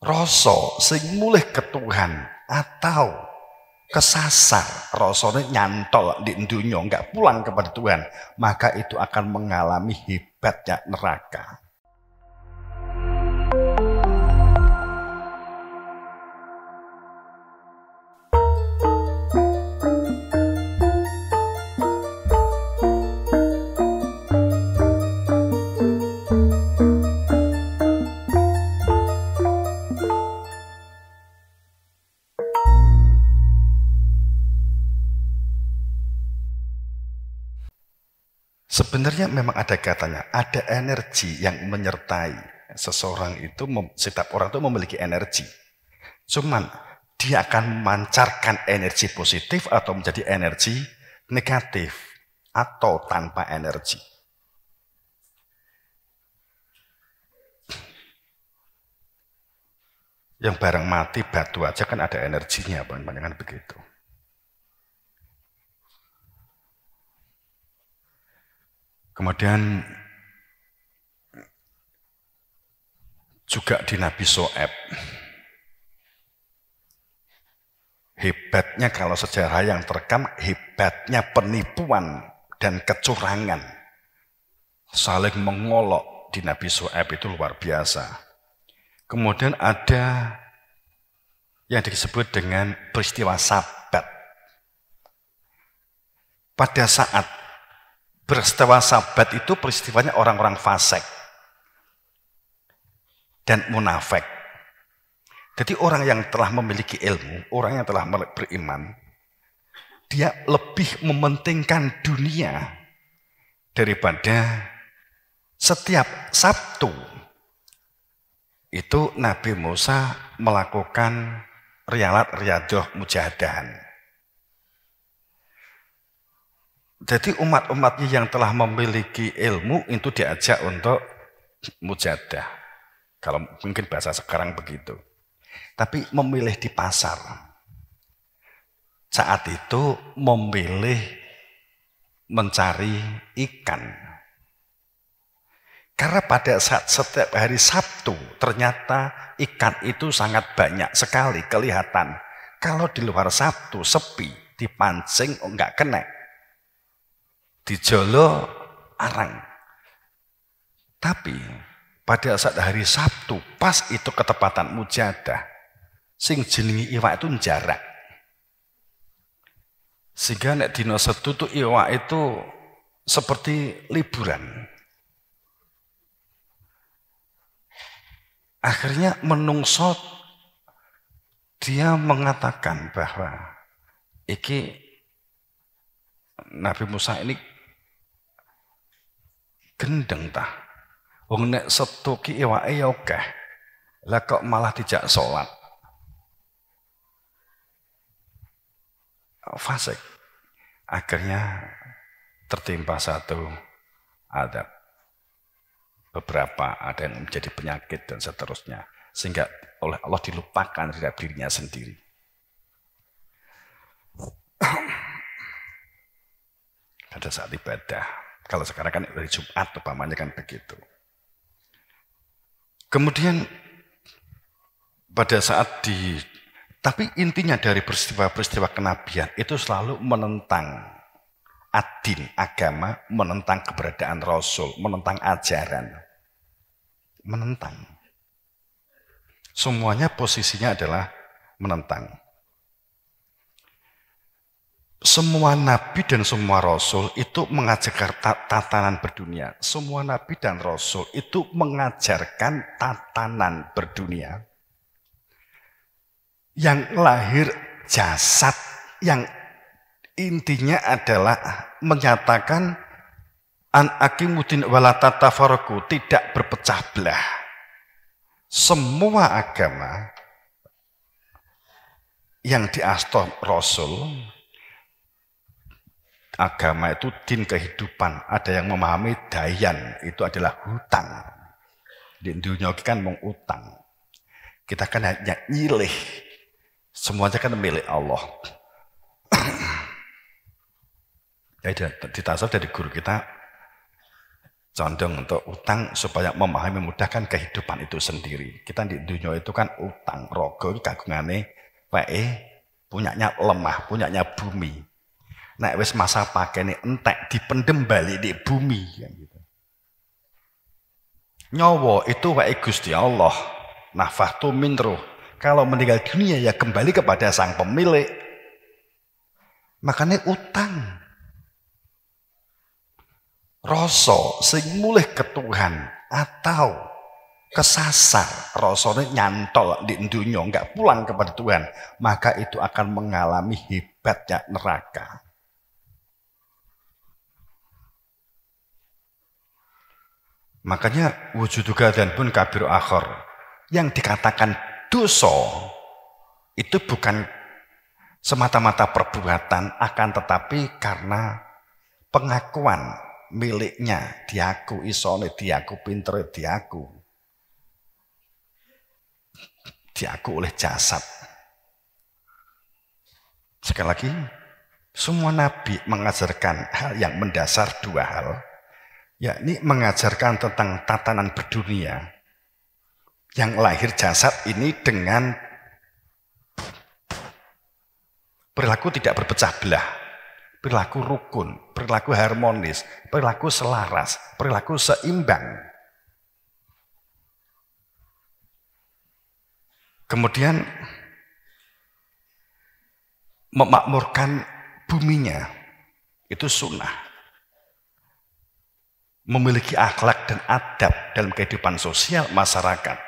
rasa sing mulih ke Tuhan atau kesasar rasanya nyantol di dunia nggak pulang kepada Tuhan, maka itu akan mengalami hebatnya neraka. Sebenarnya memang ada katanya, ada energi yang menyertai seseorang itu, setiap orang itu memiliki energi. Cuman dia akan memancarkan energi positif atau menjadi energi negatif atau tanpa energi. Yang barang mati batu aja kan ada energinya, kan begitu. Kemudian juga di Nabi Shu'aib, hebatnya kalau sejarah yang terekam, hebatnya penipuan dan kecurangan, saling mengolok di Nabi Shu'aib itu luar biasa. Kemudian ada yang disebut dengan peristiwa Sabat. Pada saat peristiwa Sabat itu peristiwanya orang-orang fasik dan munafik. Jadi orang yang telah memiliki ilmu, orang yang telah beriman, dia lebih mementingkan dunia daripada setiap Sabtu. Itu Nabi Musa melakukan riyadah mujahadahan. Jadi umat-umatnya yang telah memiliki ilmu itu diajak untuk mujahadah. Kalau mungkin bahasa sekarang begitu. Tapi memilih di pasar. Saat itu memilih mencari ikan. Karena pada saat setiap hari Sabtu ternyata ikan itu sangat banyak sekali kelihatan. Kalau di luar Sabtu sepi, dipancing enggak kena. Dijolo arang. Tapi pada saat hari Sabtu pas itu ketepatan mujahadah, sing jenengi iwak itu jarak. Sehingga nek dina Setu tuh iwak itu seperti liburan. Akhirnya menungso dia mengatakan bahwa Nabi Musa ini gendeng tah. Wong nek Setu ki iwake ya akeh. Lah kok malah dijak salat. Fasik. Akhirnya tertimpa satu adab. Beberapa ada yang menjadi penyakit dan seterusnya. Sehingga oleh Allah dilupakan terhadap dirinya sendiri. Pada saat ibadah. Kalau sekarang kan dari Jumat, umpamanya kan begitu. Kemudian pada saat tapi intinya dari peristiwa-peristiwa kenabian itu selalu menentang adin, agama, menentang keberadaan Rasul, menentang ajaran. Menentang. Semuanya posisinya adalah menentang. Semua nabi dan semua rasul itu mengajarkan tatanan berdunia. Semua nabi dan rasul itu mengajarkan tatanan berdunia. Yang lahir jasad yang intinya adalah menyatakan an aqimuddin wala tatafarraqu, tidak berpecah belah. Semua agama yang diastoh rasul, agama itu din kehidupan. Ada yang memahami dayan itu adalah hutang. Di dunia kan mau utang. Kita kan hanya nyilih. Semuanya kan milik Allah. Di tasawuf dari guru kita condong untuk utang supaya memahami memudahkan kehidupan itu sendiri. Kita di dunia itu kan utang, rogo kagungane wae punyanya lemah, punyanya bumi. Nek wis masa pakene entek dipendem balik di bumi kan gitu. Nyawa itu wae Gusti Allah. Nafahtu min ruh. Kalau meninggal dunia ya kembali kepada sang pemilik. Makanya utang. Rasa sing mulih ke Tuhan atau kesasar rasanya nyantol di dunia nggak pulang kepada Tuhan, maka itu akan mengalami hebatnya neraka. Makanya wujuduka dan pun kabir akhir yang dikatakan dosa itu bukan semata-mata perbuatan, akan tetapi karena pengakuan miliknya, diaku isone, diaku pintere, diaku oleh jasad. Sekali lagi, semua nabi mengajarkan hal yang mendasar dua hal, yakni mengajarkan tentang tatanan berdunia yang lahir jasad ini dengan perilaku tidak berpecah belah, perilaku rukun, perilaku harmonis, perilaku selaras, perilaku seimbang. Kemudian memakmurkan buminya, itu sunnah. Memiliki akhlak dan adab dalam kehidupan sosial masyarakat,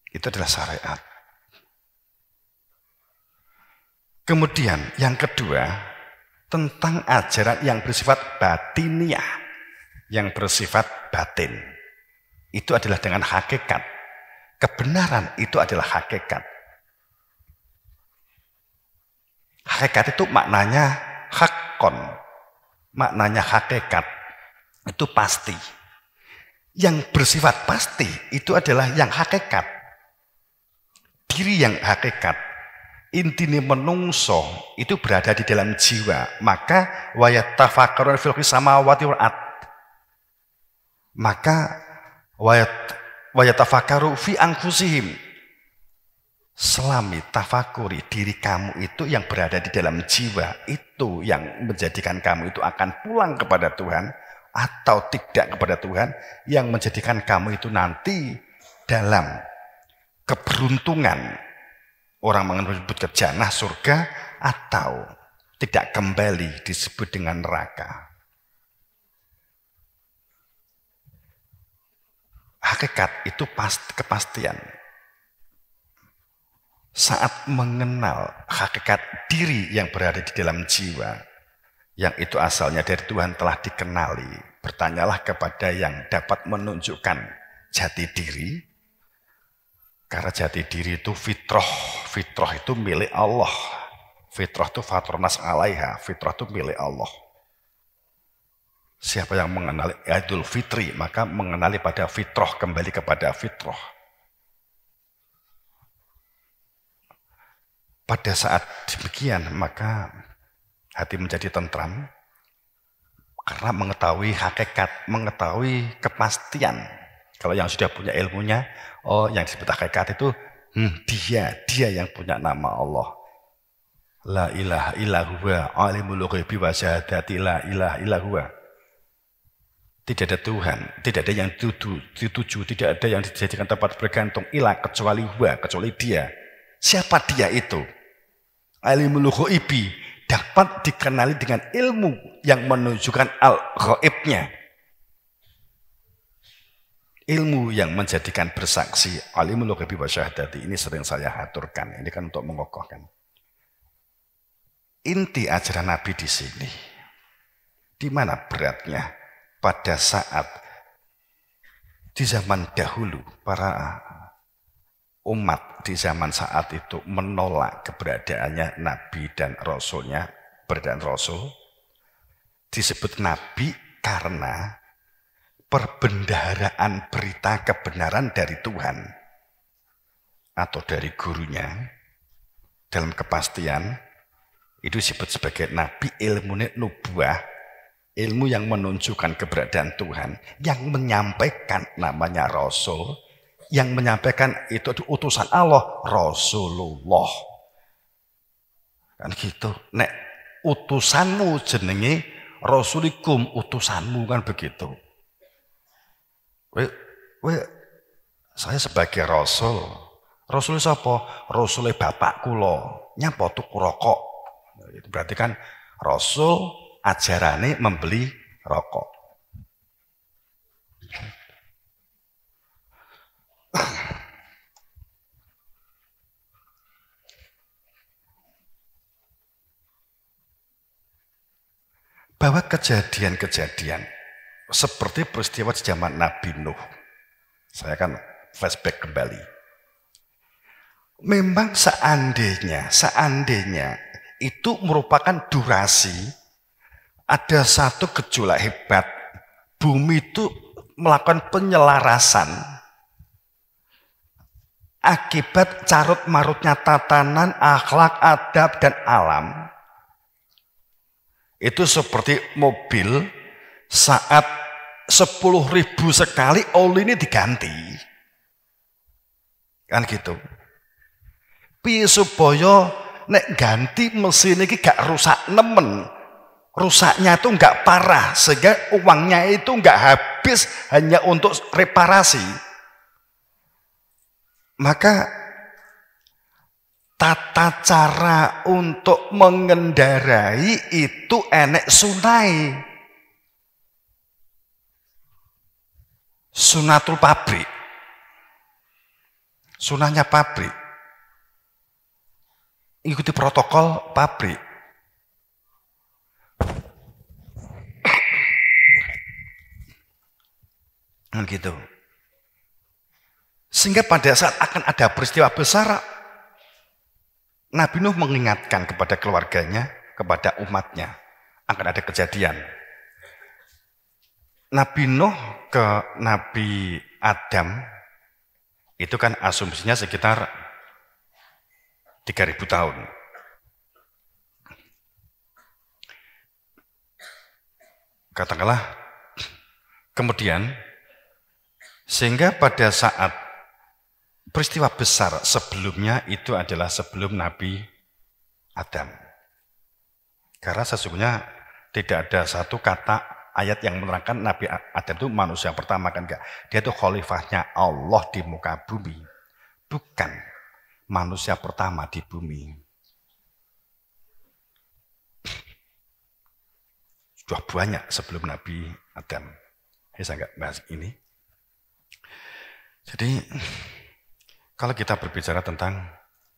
itu adalah syariat. Kemudian yang kedua, tentang ajaran yang bersifat batiniah, yang bersifat batin. Itu adalah dengan hakikat. Kebenaran itu adalah hakikat. Hakikat itu maknanya hakon, maknanya hakikat, itu pasti. Yang bersifat pasti itu adalah yang hakikat. Diri yang hakikat. Intine menungso itu berada di dalam jiwa, maka wayatafakkarun fil samawati wal ard. Maka wayatafakkaru fi anfusihim. Selami tafakuri diri kamu itu yang berada di dalam jiwa, itu yang menjadikan kamu itu akan pulang kepada Tuhan atau tidak kepada Tuhan, yang menjadikan kamu itu nanti dalam keberuntungan. Orang menyebut ke jannah surga atau tidak kembali disebut dengan neraka. Hakikat itu kepastian. Saat mengenal hakikat diri yang berada di dalam jiwa, yang itu asalnya dari Tuhan telah dikenali, bertanyalah kepada yang dapat menunjukkan jati diri. Karena jati diri itu fitrah. Fitrah itu milik Allah. Fitrah itu fatronas alaiha. Fitrah itu milik Allah. Siapa yang mengenali Idul Fitri, maka mengenali pada fitrah, kembali kepada fitrah. Pada saat demikian, maka hati menjadi tentram. Karena mengetahui hakikat, mengetahui kepastian. Kalau yang sudah punya ilmunya, oh yang disebut hakikat itu dia yang punya nama Allah. La ilaha illa huwa alimul ghaibi wa syahadati la ilaha illa huwa. Tidak ada Tuhan, tidak ada yang dituju, tidak ada yang dijadikan tempat bergantung ilah kecuali huwa, kecuali dia. Siapa dia itu? Alimul ghaibi, dapat dikenali dengan ilmu yang menunjukkan al-ghaibnya. Ilmu yang menjadikan bersaksi, alimul ghaibi wa syahadati, ini sering saya haturkan, ini kan untuk mengokohkan. Inti ajaran Nabi di sini, di mana beratnya pada saat di zaman dahulu para umat di zaman saat itu menolak keberadaannya Nabi dan Rasulnya, keberadaan Rasul, disebut Nabi karena perbendaharaan berita kebenaran dari Tuhan atau dari gurunya dalam kepastian itu disebut sebagai nabi, ilmunya nubuah ilmu yang menunjukkan keberadaan Tuhan, yang menyampaikan namanya Rasul, yang menyampaikan itu utusan Allah, Rasulullah. Kan gitu. Nek utusanmu jenenge Rasulikum, utusanmu, kan begitu. Saya sebagai Rasul. Rasul sapa? Rasule bapak kula. Nyapa tuku rokok. Itu berarti kan Rasul ajarane membeli rokok. Bahwa kejadian-kejadian seperti peristiwa di zaman Nabi Nuh, saya akan flashback kembali. Memang seandainya itu merupakan durasi, ada satu gejolak hebat, bumi itu melakukan penyelarasan akibat carut marutnya tatanan, akhlak, adab, dan alam. Itu seperti mobil saat 10.000 sekali oli ini diganti. Kan gitu. Piye supaya nek ganti mesin ini gak rusak nemen. Rusaknya itu gak parah sehingga uangnya itu gak habis hanya untuk reparasi. Maka tata cara untuk mengendarai itu enek sunai. Sunatul pabrik. Sunahnya pabrik. Ikuti protokol pabrik. Kan gitu. Sehingga pada saat akan ada peristiwa besar, Nabi Nuh mengingatkan kepada keluarganya, kepada umatnya, akan ada kejadian. Nabi Nuh ke Nabi Adam, itu kan asumsinya sekitar 3.000 tahun. Katakanlah, kemudian, sehingga pada saat peristiwa besar sebelumnya itu adalah sebelum Nabi Adam. Karena sesungguhnya tidak ada satu kata ayat yang menerangkan Nabi Adam itu manusia pertama, kan enggak. Dia itu khalifahnya Allah di muka bumi. Bukan manusia pertama di bumi. Sudah banyak sebelum Nabi Adam. Saya enggak bahas ini. Jadi kalau kita berbicara tentang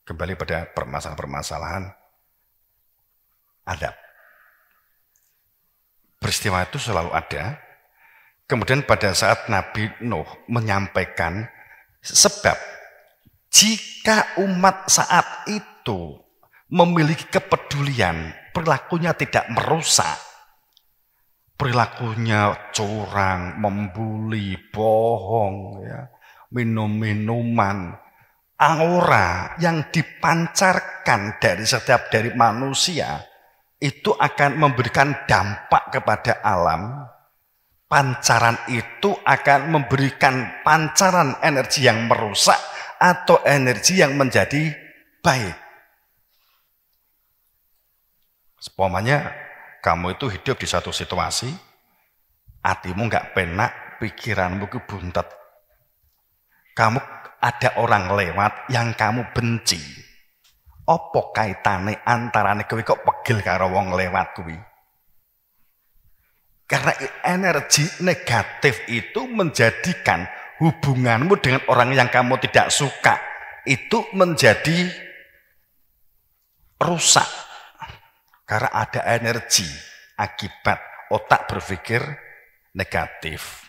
kembali pada permasalahan-permasalahan adab. Peristiwa itu selalu ada. Kemudian pada saat Nabi Nuh menyampaikan sebab jika umat saat itu memiliki kepedulian, perilakunya tidak merusak, perilakunya curang, membuli, bohong, ya, minum-minuman, aura yang dipancarkan dari manusia itu akan memberikan dampak kepada alam. Pancaran itu akan memberikan pancaran energi yang merusak atau energi yang menjadi baik. Sepomanya kamu itu hidup di satu situasi, hatimu nggak penak, pikiranmu buntet. Kamu ada orang lewat yang kamu benci. Apa kaitane antarane kowe kok pegel karo wong lewat kuwi? Karena energi negatif itu menjadikan hubunganmu dengan orang yang kamu tidak suka itu menjadi rusak. Karena ada energi akibat otak berpikir negatif.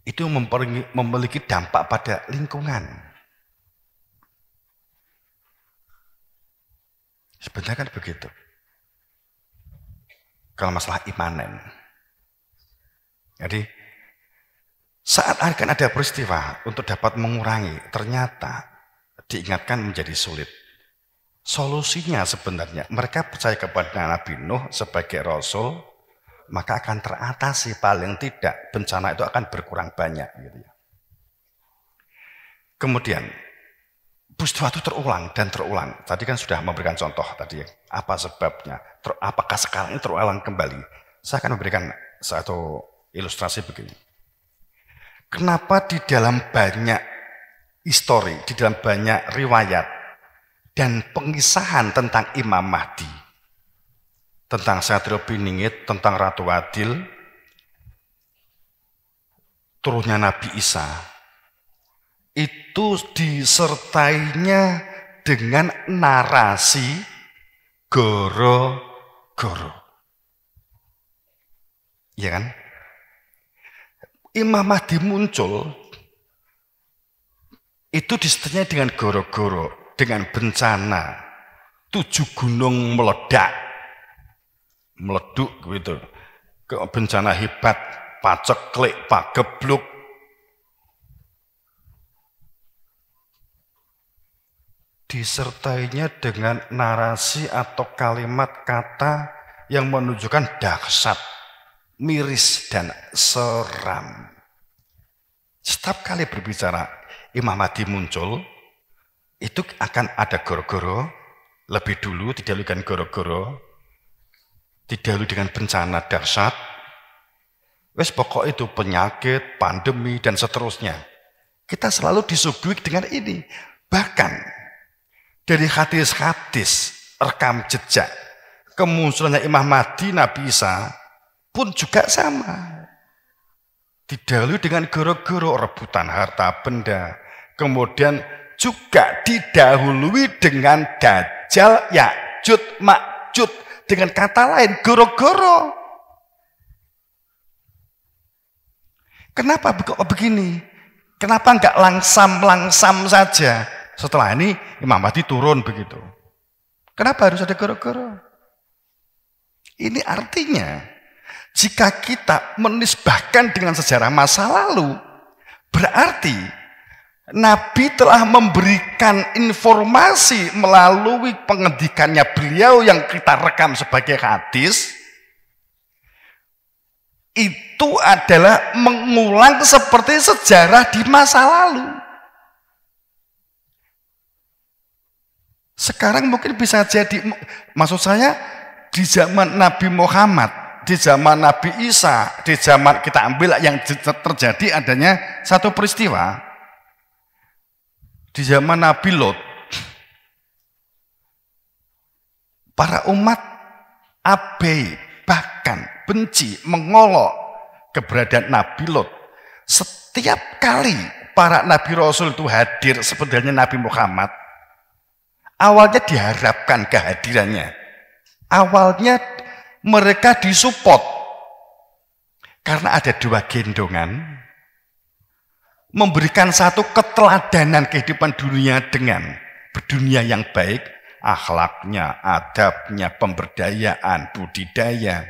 Itu memiliki dampak pada lingkungan. Sebenarnya kan begitu. Kalau masalah imanen. Jadi saat akan ada peristiwa untuk dapat mengurangi, ternyata diingatkan menjadi sulit. Solusinya sebenarnya mereka percaya kepada Nabi Nuh sebagai Rasul, maka akan teratasi, paling tidak bencana itu akan berkurang banyak. Gitu ya. Kemudian peristiwa itu terulang dan terulang. Tadi kan sudah memberikan contoh tadi, apa sebabnya, apakah sekarang ini terulang kembali. Saya akan memberikan satu ilustrasi begini. Kenapa di dalam banyak histori, di dalam banyak riwayat dan pengisahan tentang Imam Mahdi, tentang Satrio Piningit, tentang Ratu Adil, turunnya Nabi Isa, itu disertainya dengan narasi goro-goro. Ya kan? Imam Mahdi muncul, itu disertainya dengan goro-goro, dengan bencana, 7 gunung meledak, meleduk gitu, bencana hebat, paceklik, pagebluk. Disertainya dengan narasi atau kalimat kata yang menunjukkan dahsyat, miris dan seram. Setiap kali berbicara Imam Mahdi muncul, itu akan ada goro-goro, lebih dulu didahulukan goro-goro, didahului dengan bencana dahsyat, wes pokok itu penyakit, pandemi dan seterusnya. Kita selalu disuguhi dengan ini. Bahkan dari hadis-hadis rekam jejak kemunculannya Imam Mahdi, Nabi Isa pun juga sama. Didahului dengan goro-goro, rebutan harta benda, kemudian juga didahului dengan Dajjal, Ya'juj, Ma'juj, dengan kata lain goro-goro. Kenapa begini? Kenapa enggak langsam-langsam saja? Setelah ini Imam Mahdi turun begitu. Kenapa harus ada goro-goro? Ini artinya jika kita menisbahkan dengan sejarah masa lalu, berarti Nabi telah memberikan informasi melalui pengendikannya beliau yang kita rekam sebagai hadis, itu adalah mengulang seperti sejarah di masa lalu. Sekarang mungkin bisa jadi, maksud saya di zaman Nabi Muhammad, di zaman Nabi Isa, di zaman kita ambil yang terjadi adanya satu peristiwa. Di zaman Nabi Lot, para umat abai, bahkan benci, mengolok keberadaan Nabi Lot. Setiap kali para Nabi Rasul itu hadir sebenarnya Nabi Muhammad, awalnya diharapkan kehadirannya. Awalnya mereka disupport karena ada 2 gendongan, memberikan satu keteladanan kehidupan dunia dengan berdunia yang baik, akhlaknya, adabnya, pemberdayaan, budidaya,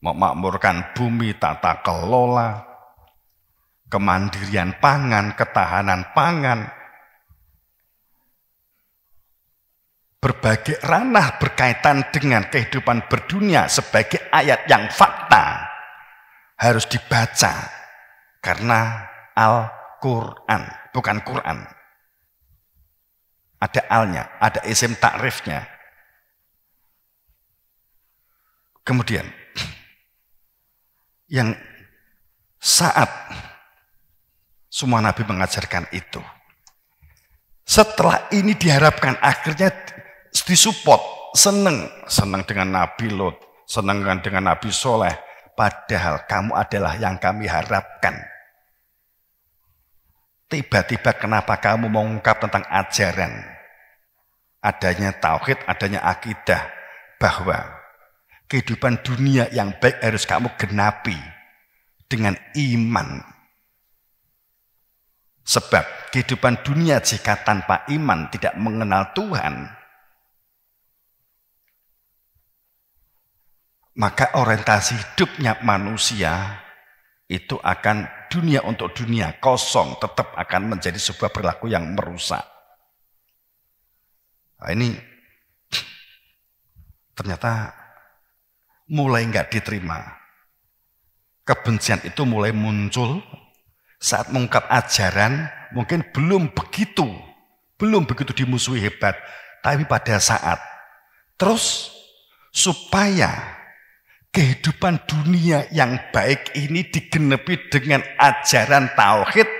memakmurkan bumi, tata kelola, kemandirian pangan, ketahanan pangan, berbagai ranah berkaitan dengan kehidupan berdunia sebagai ayat yang fakta harus dibaca. Karena Al-Quran, bukan Quran. Ada alnya, ada isim takrifnya. Kemudian, yang saat semua Nabi mengajarkan itu, setelah ini diharapkan akhirnya disupport, senang dengan Nabi Lot, senang dengan Nabi Soleh, padahal kamu adalah yang kami harapkan. Tiba-tiba kenapa kamu mengungkap tentang ajaran, adanya tauhid, adanya akidah, bahwa kehidupan dunia yang baik harus kamu genapi dengan iman. Sebab kehidupan dunia jika tanpa iman tidak mengenal Tuhan, maka orientasi hidupnya manusia itu akan dunia untuk dunia, kosong, tetap akan menjadi sebuah perilaku yang merusak. Nah, ini ternyata mulai nggak diterima. Kebencian itu mulai muncul saat mengungkap ajaran, mungkin belum begitu dimusuhi hebat, tapi pada saat terus supaya kehidupan dunia yang baik ini digenepi dengan ajaran tauhid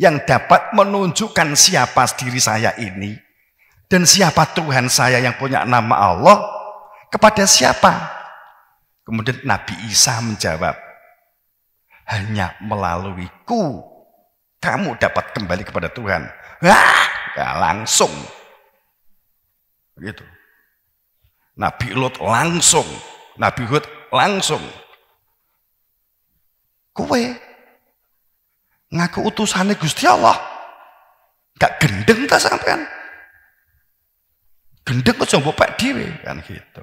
yang dapat menunjukkan siapa diri saya ini dan siapa Tuhan saya yang punya nama Allah, kepada siapa? Kemudian Nabi Isa menjawab, hanya melaluiku kamu dapat kembali kepada Tuhan. Ya langsung gitu. Nabi Lut langsung, Nabi Hud langsung, kowe ngaku utusannya Gusti Allah, gak gendeng ta sampean? Gendeng kok mbok pak dhewe kan gitu.